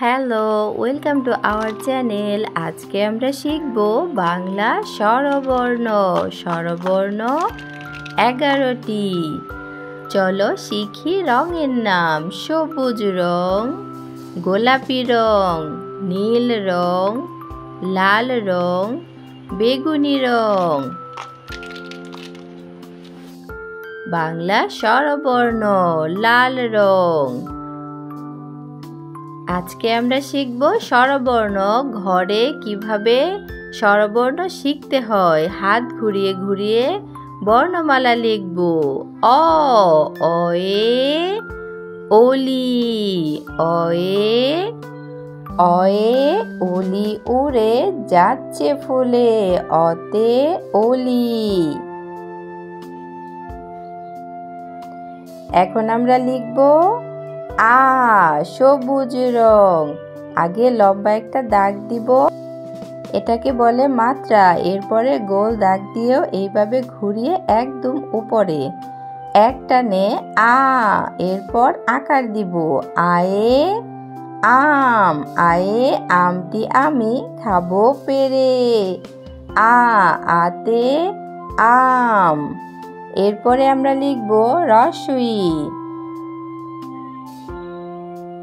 Hello, welcome to our channel. আজকে আমরা শিখব বাংলা স্বরবর্ণ। স্বরবর্ণ 11টি। চলো শিখি রঙের নাম। সবুজ রং, গোলাপি রং, নীল রং, লাল রং, বেগুনি রং। বাংলা স্বরবর্ণ লাল রং। আজকে আমরা শিখব স্বরবর্ণ। ঘরে কিভাবে স্বরবর্ণ শিখতে হয়। হাত ঘুরিয়ে ঘুরিয়ে বর্ণমালা লিখব। অ, অয়ে অলি, অয়ে, অয়ে অলি উড়ে যাচ্ছে ফুলে, অতে অলি। এখন আমরা লিখব আ, সবুজ রং। আগে লম্বা একটা দাগ দিব, এটাকে বলে মাত্রা। এরপরে গোল দাগ দিয়েও এইভাবে ঘুরিয়ে একদম উপরে এক টানে আ, এরপর আকার দিব। আয়ে আম, আয়ে আমটি আমি খাবো পেরে, আ, আতে আম। এরপরে আমরা লিখব রস্বই,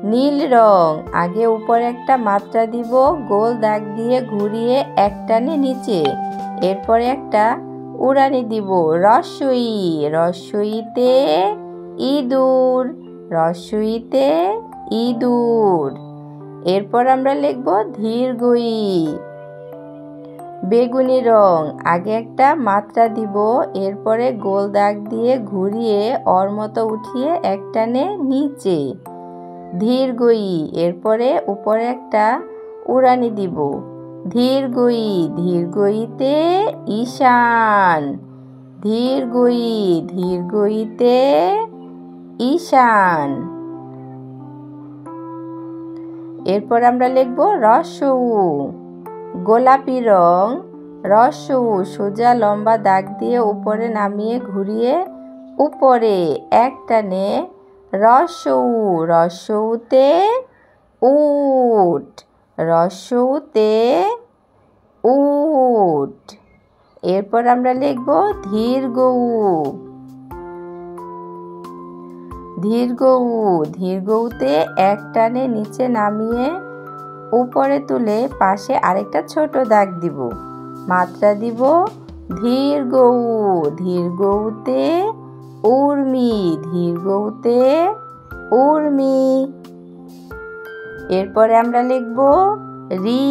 নীল রং। আগে উপরে একটা মাত্রা দিব, গোল দাগ দিয়ে ঘুরিয়ে এক টানে নিচে, এরপরে একটা উড়ানি দিব। রস্বই, রস্বইতে ইঁদুর, রস্বইতে ইঁদুর। এরপর আমরা লিখব দীর্ঘই, বেগুনি রং। আগে একটা মাত্রা দিব, এরপরে গোল দাগ দিয়ে ঘুরিয়ে ওর মতো উঠিয়ে এক টানে নিচে, দীর্ঘই। এরপরে উপরে একটা উড়ানি দিব। দীর্ঘই, দীর্ঘইতে ঈশান, দীর্ঘই, দীর্ঘইতে ঈশান। এরপর আমরা লিখব রস্বউ, গোলাপি রং। রস্বউ সোজা লম্বা দাগ দিয়ে উপরে নামিয়ে ঘুরিয়ে উপরে এক টানে রস্বউ, রস্বউতে উট, রস্বউতে উট। এরপর আমরা লিখব দীর্ঘউ, দীর্ঘউ, দীর্ঘউতে এক টানে নিচে নামিয়ে উপরে তুলে পাশে আরেকটা ছোট দাগ দিব, মাত্রা দিব। দীর্ঘউ, দীর্ঘউতে উর্মি, দীর্ঘউতে উর্মি। এরপরে আমরা লিখব রি,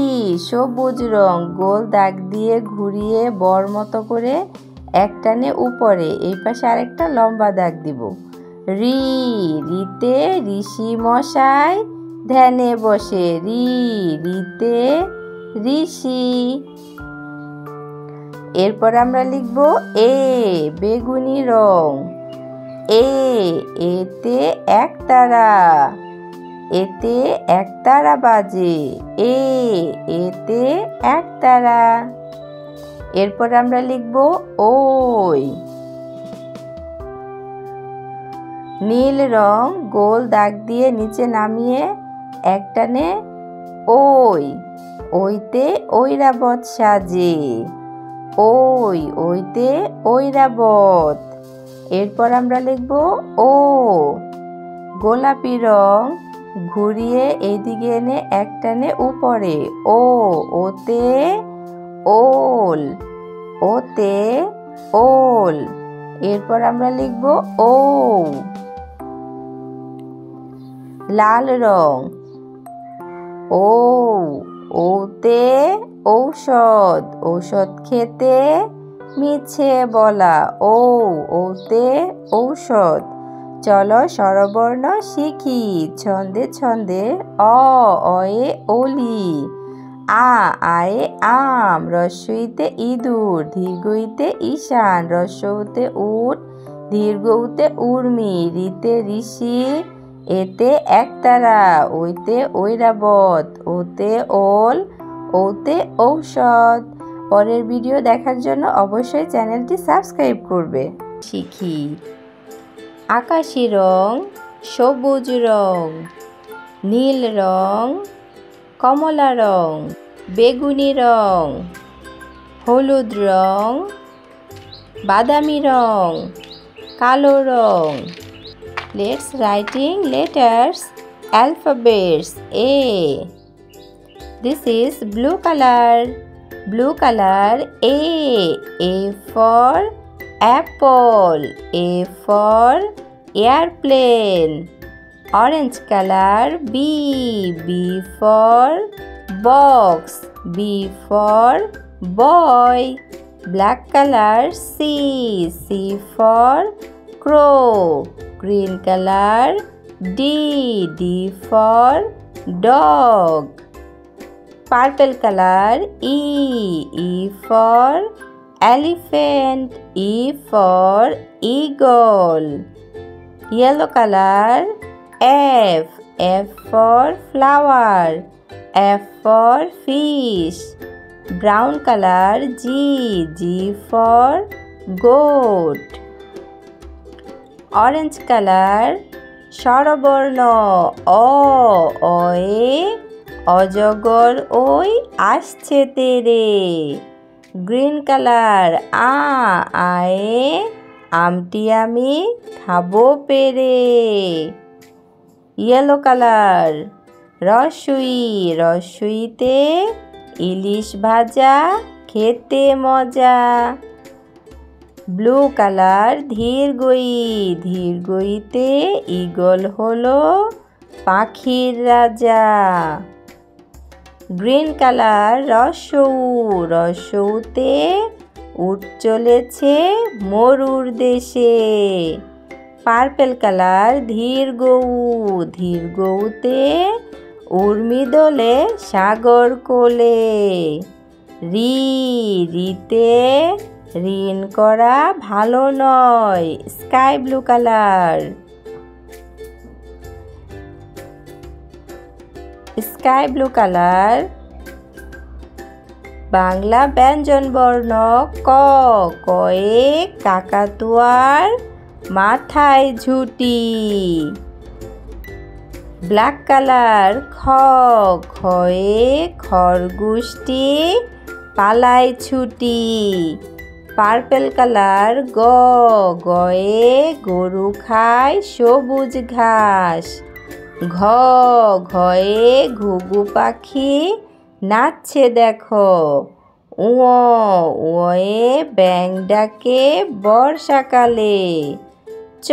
সবুজ রং। গোল দাগ দিয়ে ঘুরিয়ে বর মতো করে এক টানে উপরে, এই পাশে আরেকটা লম্বা দাগ দিব। রি, রিতে ঋষি মশাই ধ্যানে বসে, রি, রিতে ঋষি। এরপর আমরা লিখব এ, বেগুনি রং। এ, এতে একতারা, এতে একতারা বাজে, এ, এতে একতারা। এরপর আমরা লিখব ওই, নীল রং। গোল দাগ দিয়ে নিচে নামিয়ে এক টানে ওই, ওইতে ঐরাবত সাজে, ওই, ওইতে ঐরাবত। এরপর আমরা লিখব ও, গোলাপি রং। ঘুরিয়ে এইদিকে এনে এক টানে উপরে, ও, ওতে ওল, ওতে ওল। এরপর আমরা লিখব ও, লাল রং। ও, ওতে ঔষধ, ঔষধ খেতে মিছে বলা, ও, ওতে ঔষধ। চলো স্বরবর্ণ শিখি ছন্দে ছন্দে। অ, অয়ে অলি, আ, আয়ে আম, রস্বইতে ইঁদুর, দীর্ঘইতে ঈশান, রস্বউতে উট, দীর্ঘউতে উর্মি, রিতে ঋষি, এতে একতারা, ওইতে ঐরাবত, ওতে ওল, ওতে ঔষধ। পরের ভিডিও দেখার জন্য অবশ্যই চ্যানেলটি সাবস্ক্রাইব করবে। শিখি আকাশি রং, সবুজ রং, নীল রং, কমলা রং, বেগুনি রং, হলুদ রং, বাদামি রং, কালো রং। Let's writing letters, alphabets. A. This is blue color. Blue color. A. A for apple. A for airplane. Orange color. B. B for box. B for boy. Black color. C. C for crow. Green color. D. D for dog. Purple color. E. E for elephant. E for eagle. Yellow color. F. F for flower. F for fish. Brown color. G. G for goat. Orange color. স্বরবর্ণ অ, অয়ে অজগর ওই আসছে তেরে। Green colour আ, আয়ে আমটি আমি খাবো পেরে। ইয়েলো কালার রসুই, রসুইতে ইলিশ ভাজা খেতে মজা। ব্লু কালার ধীরগই, ধীরগইতে ঈগল হলো পাখির রাজা। গ্রিন কালার রসৌ, রসৌতে উট চলেছে মরুর দেশে। পার্পেল কালার ধীরগৌ, ধীরগৌতে উর্মি দোলে সাগর কোলে। রি, রিতে ঋণ করা ভালো নয়। Sky blue colour. Sky blue colour Bangla ব্যঞ্জন বর্ণ ক, কয়ে কাকাতুয়ার মাথায় ঝুঁটি। ব্ল্যাক কালার খ, খয়ে খরগোশটি পালায় ছুটি। পার্পেল কালার গ, গয়ে গরু খায় সবুজ ঘাস। ঘ, ঘয়ে ঘুঘু পাখি নাচছে দেখো। উ, উয়ে ব্যাঙ ডাকে বর্ষাকালে। চ,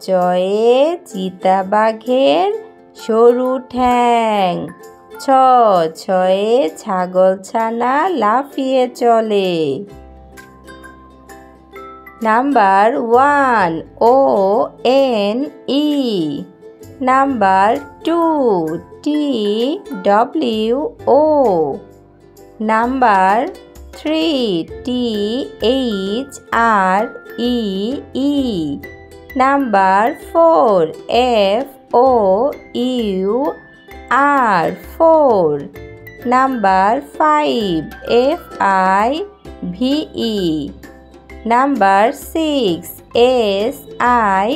চয়ে চিতাবাঘের সরু ঠ্যাং। ছ, ছয়ে ছাগল ছানা লাফিয়ে চলে। Number 1 O N E। Number 2 T W O। Number 3 T H R E E। Number 4 F O U R 4। Number 5 F I V E। Number 6 S I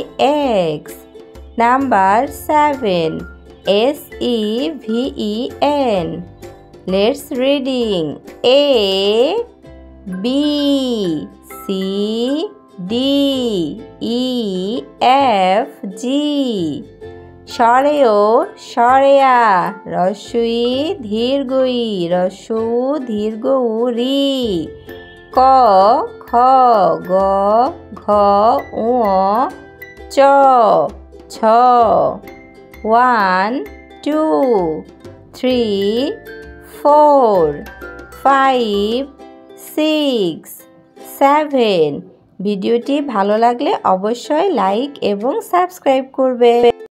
X। Number 7 S E V E N। Let's reading A B C D E F G। স্বরেও স্বরেয়া রস্বই ধীরগই রস্যু ধীরগৌ রি। ক, খ, গ, ঘ, ঙ, চ, ছ। 1 2 3 4 5 6 7। ভিডিওটি ভালো লাগলে অবশ্যই লাইক এবং সাবস্ক্রাইব করবে।